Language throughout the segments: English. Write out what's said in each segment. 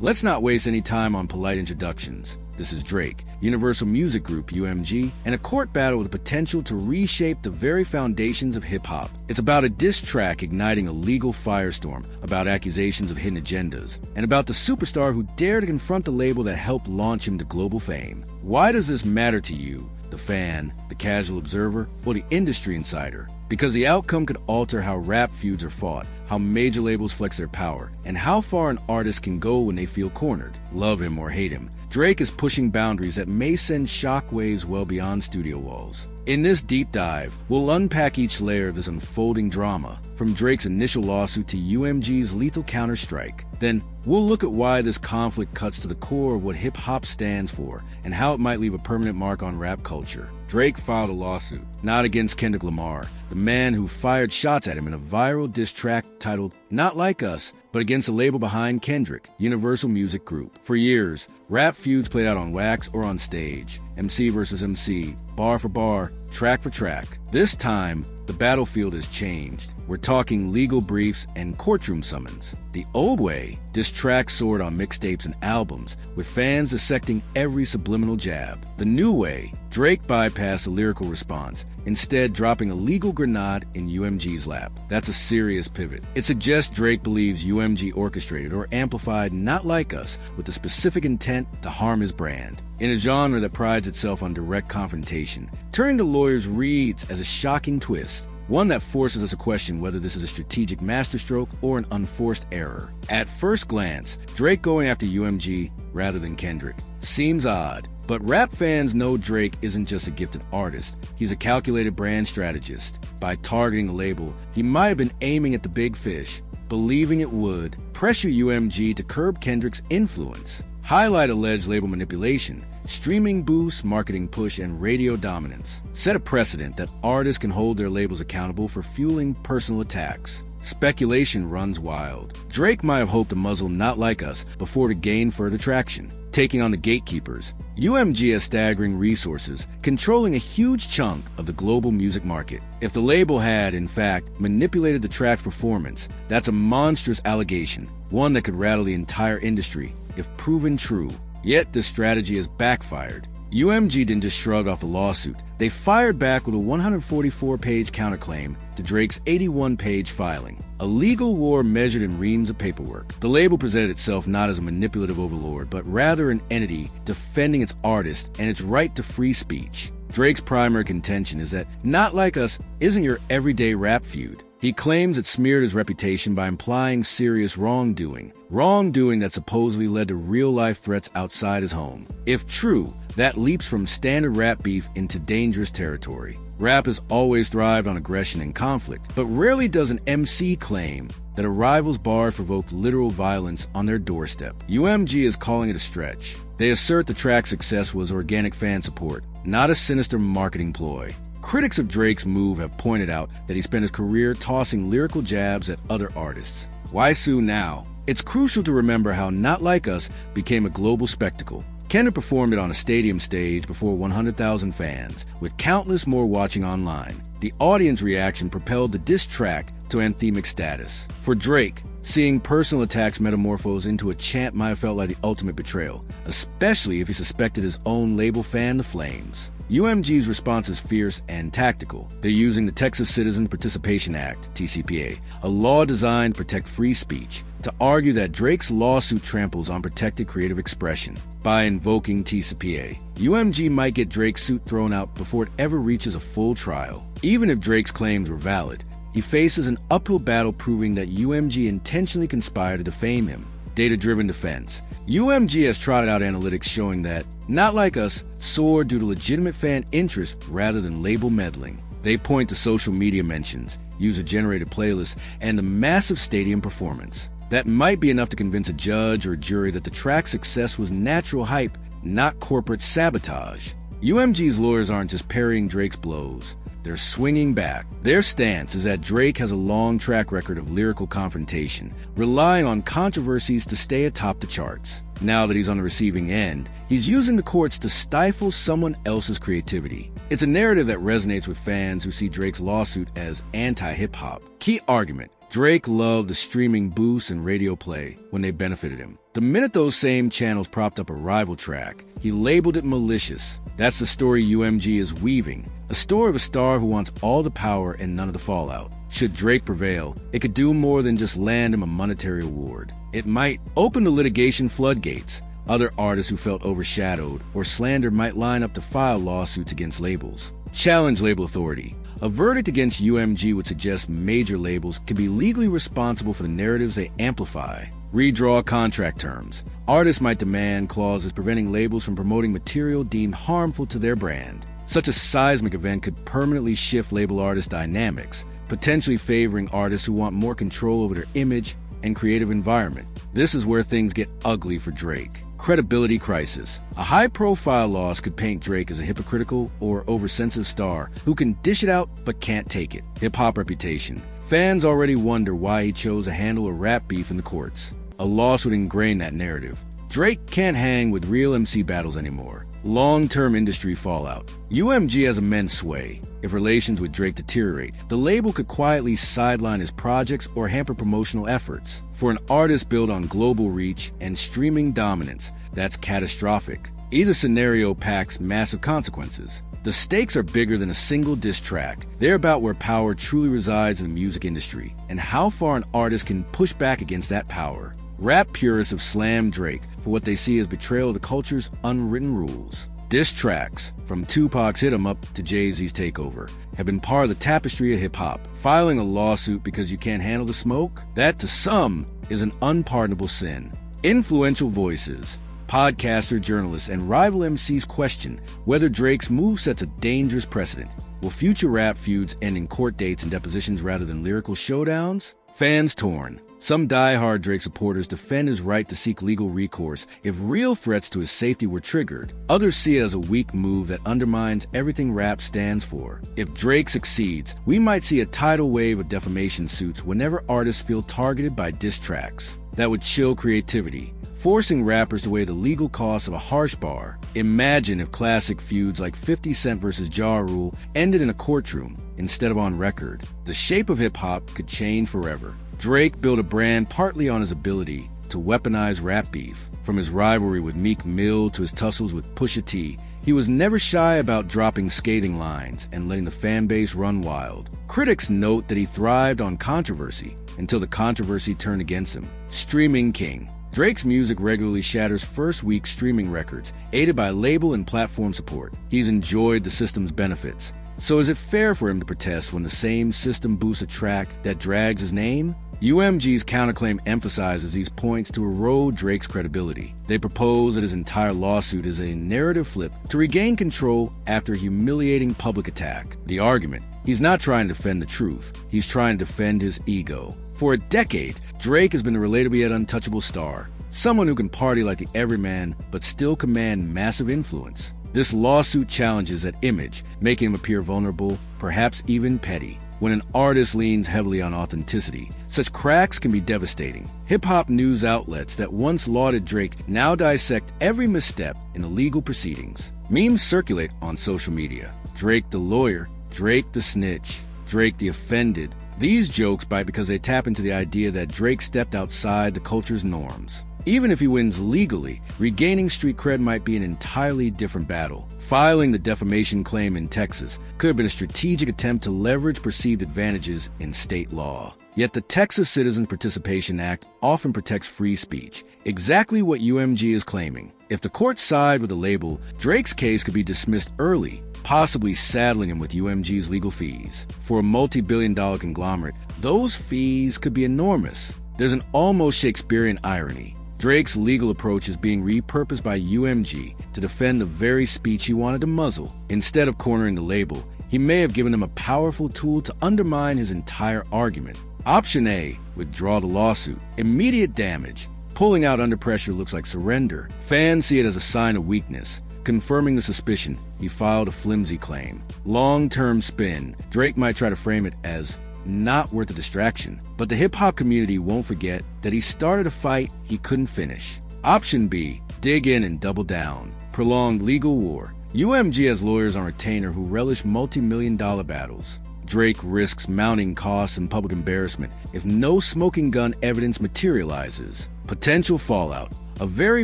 Let's not waste any time on polite introductions. This is Drake, Universal Music Group UMG, and a court battle with the potential to reshape the very foundations of hip-hop. It's about a diss track igniting a legal firestorm, about accusations of hidden agendas, and about the superstar who dared to confront the label that helped launch him to global fame. Why does this matter to you, the fan, the casual observer, or the industry insider? Because the outcome could alter how rap feuds are fought, how major labels flex their power, and how far an artist can go when they feel cornered. Love him or hate him, Drake is pushing boundaries that may send shockwaves well beyond studio walls. In this deep dive, we'll unpack each layer of this unfolding drama, from Drake's initial lawsuit to UMG's lethal counter-strike. Then, we'll look at why this conflict cuts to the core of what hip-hop stands for, and how it might leave a permanent mark on rap culture. Drake filed a lawsuit, not against Kendrick Lamar, the man who fired shots at him in a viral diss track titled Not Like Us, but against the label behind Kendrick, Universal Music Group. For years, rap feuds played out on wax or on stage, MC versus MC, bar for bar, track for track. This time, the battlefield has changed. We're talking legal briefs and courtroom summons. The old way, diss tracks soared on mixtapes and albums, with fans dissecting every subliminal jab. The new way, Drake bypassed a lyrical response, instead dropping a legal grenade in UMG's lap. That's a serious pivot. It suggests Drake believes UMG orchestrated or amplified Not Like Us with the specific intent to harm his brand. In a genre that prides itself on direct confrontation, turning to lawyers reads as a shocking twist, one that forces us to question whether this is a strategic masterstroke or an unforced error. At first glance, Drake going after UMG rather than Kendrick seems odd, but rap fans know Drake isn't just a gifted artist, he's a calculated brand strategist. By targeting the label, he might have been aiming at the big fish, believing it would pressure UMG to curb Kendrick's influence, highlight alleged label manipulation, streaming boosts, marketing push, and radio dominance. Set a precedent that artists can hold their labels accountable for fueling personal attacks. Speculation runs wild. Drake might have hoped to muzzle Not Like Us before to gain further traction, taking on the gatekeepers. UMG has staggering resources, controlling a huge chunk of the global music market. If the label had, in fact, manipulated the track's performance, that's a monstrous allegation, one that could rattle the entire industry if proven true. Yet this strategy has backfired. UMG didn't just shrug off the lawsuit. They fired back with a 144-page counterclaim to Drake's 81-page filing, a legal war measured in reams of paperwork. The label presented itself not as a manipulative overlord, but rather an entity defending its artist and its right to free speech. Drake's primary contention is that Not Like Us isn't your everyday rap feud. He claims it smeared his reputation by implying serious wrongdoing that supposedly led to real-life threats outside his home. If true, that leaps from standard rap beef into dangerous territory. Rap has always thrived on aggression and conflict, but rarely does an MC claim that a rival's bars provoked literal violence on their doorstep. UMG is calling it a stretch. They assert the track's success was organic fan support, not a sinister marketing ploy. Critics of Drake's move have pointed out that he spent his career tossing lyrical jabs at other artists. Why sue now? It's crucial to remember how Not Like Us became a global spectacle. Kendrick performed it on a stadium stage before 100,000 fans, with countless more watching online. The audience reaction propelled the diss track to anthemic status. For Drake, seeing personal attacks metamorphose into a chant might have felt like the ultimate betrayal, especially if he suspected his own label fanned the flames. UMG's response is fierce and tactical. They're using the Texas Citizen Participation Act, TCPA, a law designed to protect free speech, to argue that Drake's lawsuit tramples on protected creative expression. By invoking TCPA, UMG might get Drake's suit thrown out before it ever reaches a full trial. Even if Drake's claims were valid, he faces an uphill battle proving that UMG intentionally conspired to defame him. Data-driven defense. UMG has trotted out analytics showing that Not Like Us soared due to legitimate fan interest rather than label meddling. They point to social media mentions, user-generated playlists, and a massive stadium performance. That might be enough to convince a judge or a jury that the track's success was natural hype, not corporate sabotage. UMG's lawyers aren't just parrying Drake's blows. They're swinging back. Their stance is that Drake has a long track record of lyrical confrontation, relying on controversies to stay atop the charts. Now that he's on the receiving end, he's using the courts to stifle someone else's creativity. It's a narrative that resonates with fans who see Drake's lawsuit as anti-hip-hop. Key argument: Drake loved the streaming boosts and radio play when they benefited him. The minute those same channels propped up a rival track, he labeled it malicious. That's the story UMG is weaving, a story of a star who wants all the power and none of the fallout. Should Drake prevail, it could do more than just land him a monetary award. It might open the litigation floodgates. Other artists who felt overshadowed or slandered might line up to file lawsuits against labels. Challenge label authority. A verdict against UMG would suggest major labels can be legally responsible for the narratives they amplify. Redraw contract terms. Artists might demand clauses preventing labels from promoting material deemed harmful to their brand. Such a seismic event could permanently shift label artist dynamics, potentially favoring artists who want more control over their image and creative environment. This is where things get ugly for Drake. Credibility crisis. A high-profile loss could paint Drake as a hypocritical or oversensitive star who can dish it out but can't take it. Hip-hop reputation. Fans already wonder why he chose to handle a rap beef in the courts. A loss would ingrain that narrative. Drake can't hang with real MC battles anymore. Long-term industry fallout. UMG has immense sway. If relations with Drake deteriorate, the label could quietly sideline his projects or hamper promotional efforts. For an artist built on global reach and streaming dominance, that's catastrophic. Either scenario packs massive consequences. The stakes are bigger than a single diss track. They're about where power truly resides in the music industry, and how far an artist can push back against that power. Rap purists have slammed Drake for what they see as betrayal of the culture's unwritten rules. Diss tracks, from Tupac's Hit 'Em Up to Jay-Z's Takeover, have been part of the tapestry of hip-hop. Filing a lawsuit because you can't handle the smoke? That, to some, is an unpardonable sin. Influential voices, podcaster, journalists, and rival MCs question whether Drake's move sets a dangerous precedent. Will future rap feuds end in court dates and depositions rather than lyrical showdowns? Fans torn. Some die-hard Drake supporters defend his right to seek legal recourse if real threats to his safety were triggered. Others see it as a weak move that undermines everything rap stands for. If Drake succeeds, we might see a tidal wave of defamation suits whenever artists feel targeted by diss tracks. That would chill creativity, forcing rappers to weigh the legal costs of a harsh bar. Imagine if classic feuds like 50 Cent vs. Ja Rule ended in a courtroom instead of on record. The shape of hip-hop could change forever. Drake built a brand partly on his ability to weaponize rap beef. From his rivalry with Meek Mill to his tussles with Pusha T, he was never shy about dropping scathing lines and letting the fan base run wild. Critics note that he thrived on controversy until the controversy turned against him. Streaming king. Drake's music regularly shatters first-week streaming records, aided by label and platform support. He's enjoyed the system's benefits. So is it fair for him to protest when the same system boosts a track that drags his name? UMG's counterclaim emphasizes these points to erode Drake's credibility. They propose that his entire lawsuit is a narrative flip to regain control after a humiliating public attack. The argument: he's not trying to defend the truth, he's trying to defend his ego. For a decade, Drake has been the relatable yet untouchable star, someone who can party like the everyman but still command massive influence. This lawsuit challenges that image, making him appear vulnerable, perhaps even petty. When an artist leans heavily on authenticity, such cracks can be devastating. Hip-hop news outlets that once lauded Drake now dissect every misstep in the legal proceedings. Memes circulate on social media. Drake the lawyer, Drake the snitch, Drake the offended. These jokes bite because they tap into the idea that Drake stepped outside the culture's norms. Even if he wins legally, regaining street cred might be an entirely different battle. Filing the defamation claim in Texas could have been a strategic attempt to leverage perceived advantages in state law. Yet the Texas Citizen Participation Act often protects free speech, exactly what UMG is claiming. If the courts side with the label, Drake's case could be dismissed early, possibly saddling him with UMG's legal fees. For a multi-billion-dollar conglomerate, those fees could be enormous. There's an almost Shakespearean irony. Drake's legal approach is being repurposed by UMG to defend the very speech he wanted to muzzle. Instead of cornering the label, he may have given them a powerful tool to undermine his entire argument. Option A: withdraw the lawsuit. Immediate damage. Pulling out under pressure looks like surrender. Fans see it as a sign of weakness. Confirming the suspicion, he filed a flimsy claim. Long-term spin. Drake might try to frame it as not worth the distraction, but the hip-hop community won't forget that he started a fight he couldn't finish. Option B: dig in and double down. Prolonged legal war. UMG has lawyers on retainer who relish multi-million-dollar battles. Drake risks mounting costs and public embarrassment if no smoking gun evidence materializes. Potential fallout. A very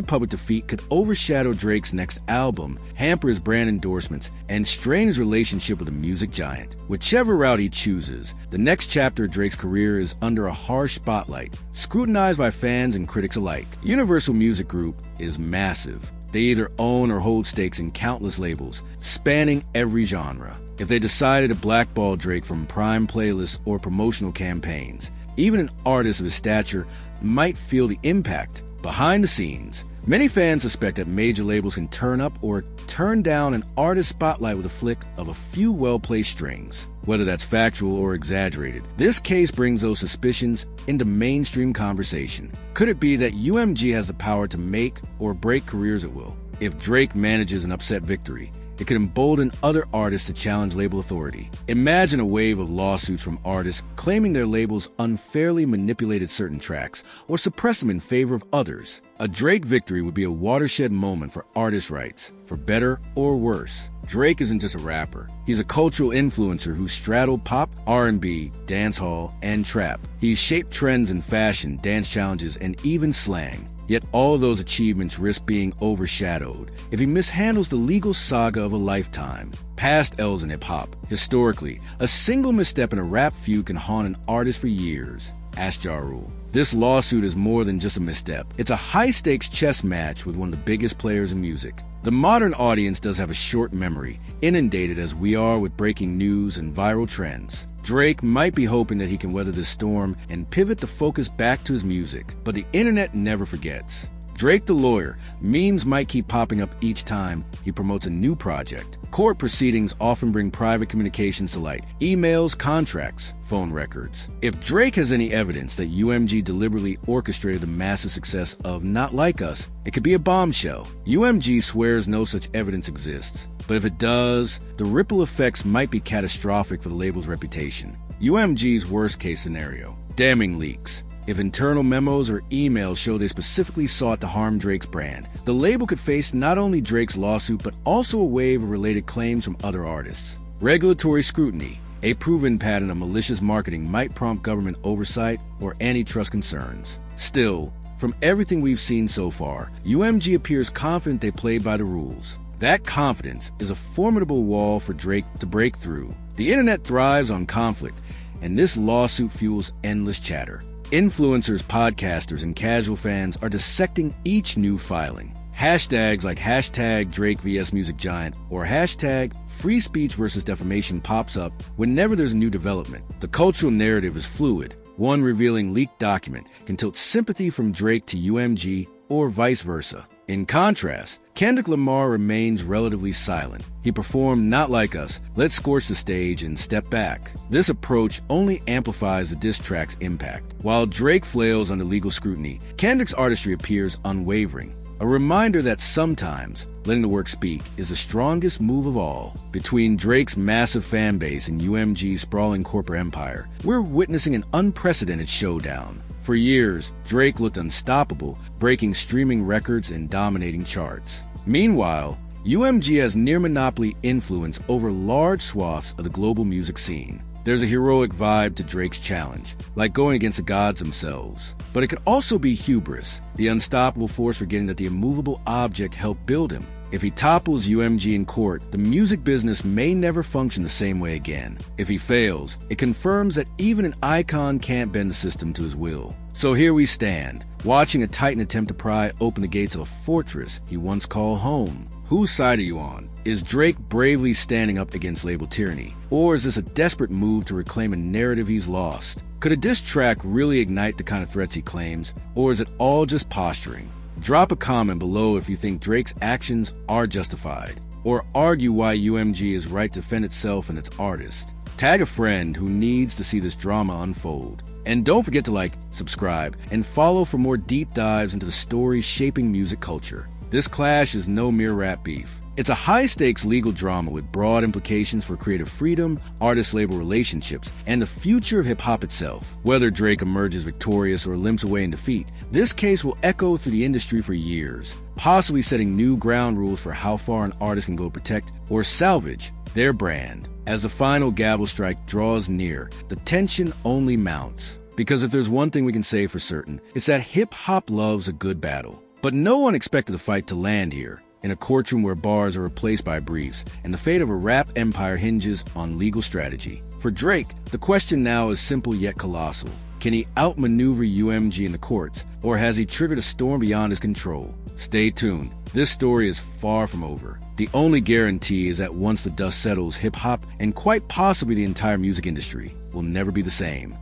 public defeat could overshadow Drake's next album, hamper his brand endorsements, and strain his relationship with the music giant. Whichever route he chooses, the next chapter of Drake's career is under a harsh spotlight, scrutinized by fans and critics alike. Universal Music Group is massive. They either own or hold stakes in countless labels, spanning every genre. If they decided to blackball Drake from prime playlists or promotional campaigns, even an artist of his stature might feel the impact. Behind the scenes, many fans suspect that major labels can turn up or turn down an artist's spotlight with a flick of a few well-placed strings. Whether that's factual or exaggerated, this case brings those suspicions into mainstream conversation. Could it be that UMG has the power to make or break careers at will? If Drake manages an upset victory, it could embolden other artists to challenge label authority. Imagine a wave of lawsuits from artists claiming their labels unfairly manipulated certain tracks or suppressed them in favor of others. A Drake victory would be a watershed moment for artist rights, for better or worse. Drake isn't just a rapper. He's a cultural influencer who straddled pop, R&B, dancehall, and trap. He's shaped trends in fashion, dance challenges, and even slang. Yet all of those achievements risk being overshadowed if he mishandles the legal saga of a lifetime. Past L's in hip-hop. Historically, a single misstep in a rap feud can haunt an artist for years. Ask Ja Rule. This lawsuit is more than just a misstep. It's a high-stakes chess match with one of the biggest players in music. The modern audience does have a short memory, inundated as we are with breaking news and viral trends. Drake might be hoping that he can weather this storm and pivot the focus back to his music, but the internet never forgets. Drake the lawyer. Memes might keep popping up each time he promotes a new project. Court proceedings often bring private communications to light. Emails, contracts, phone records. If Drake has any evidence that UMG deliberately orchestrated the massive success of Not Like Us, it could be a bombshell. UMG swears no such evidence exists. But if it does, the ripple effects might be catastrophic for the label's reputation. UMG's worst-case scenario. Damning leaks. If internal memos or emails show they specifically sought to harm Drake's brand, the label could face not only Drake's lawsuit but also a wave of related claims from other artists. Regulatory scrutiny. A proven pattern of malicious marketing might prompt government oversight or antitrust concerns. Still, from everything we've seen so far, UMG appears confident they played by the rules. That confidence is a formidable wall for Drake to break through. The internet thrives on conflict, and this lawsuit fuels endless chatter. Influencers, podcasters, and casual fans are dissecting each new filing. Hashtags like hashtag Drake vs Music Giant or hashtag free speech versus defamation pops up whenever there's a new development. The cultural narrative is fluid. One revealing leaked document can tilt sympathy from Drake to UMG or vice versa. In contrast, Kendrick Lamar remains relatively silent. He performed Not Like Us, Let's Scorch the Stage, and Step Back. This approach only amplifies the diss track's impact. While Drake flails under legal scrutiny, Kendrick's artistry appears unwavering. A reminder that sometimes letting the work speak is the strongest move of all. Between Drake's massive fan base and UMG's sprawling corporate empire, we're witnessing an unprecedented showdown. For years, Drake looked unstoppable, breaking streaming records and dominating charts. Meanwhile, UMG has near-monopoly influence over large swaths of the global music scene. There's a heroic vibe to Drake's challenge, like going against the gods themselves. But it could also be hubris, the unstoppable force forgetting that the immovable object helped build him. If he topples UMG in court, the music business may never function the same way again. If he fails, it confirms that even an icon can't bend the system to his will. So here we stand, watching a titan attempt to pry open the gates of a fortress he once called home. Whose side are you on? Is Drake bravely standing up against label tyranny? Or is this a desperate move to reclaim a narrative he's lost? Could a diss track really ignite the kind of threats he claims? Or is it all just posturing? Drop a comment below if you think Drake's actions are justified, or argue why UMG is right to defend itself and its artist. Tag a friend who needs to see this drama unfold. And don't forget to like, subscribe, and follow for more deep dives into the stories shaping music culture. This clash is no mere rap beef. It's a high-stakes legal drama with broad implications for creative freedom, artist-label relationships, and the future of hip-hop itself. Whether Drake emerges victorious or limps away in defeat, this case will echo through the industry for years, possibly setting new ground rules for how far an artist can go to protect or salvage their brand. As the final gavel strike draws near, the tension only mounts. Because if there's one thing we can say for certain, it's that hip-hop loves a good battle. But no one expected the fight to land here, in a courtroom where bars are replaced by briefs, and the fate of a rap empire hinges on legal strategy. For Drake, the question now is simple yet colossal. Can he outmaneuver UMG in the courts, or has he triggered a storm beyond his control? Stay tuned. This story is far from over. The only guarantee is that once the dust settles, hip-hop, and quite possibly the entire music industry, will never be the same.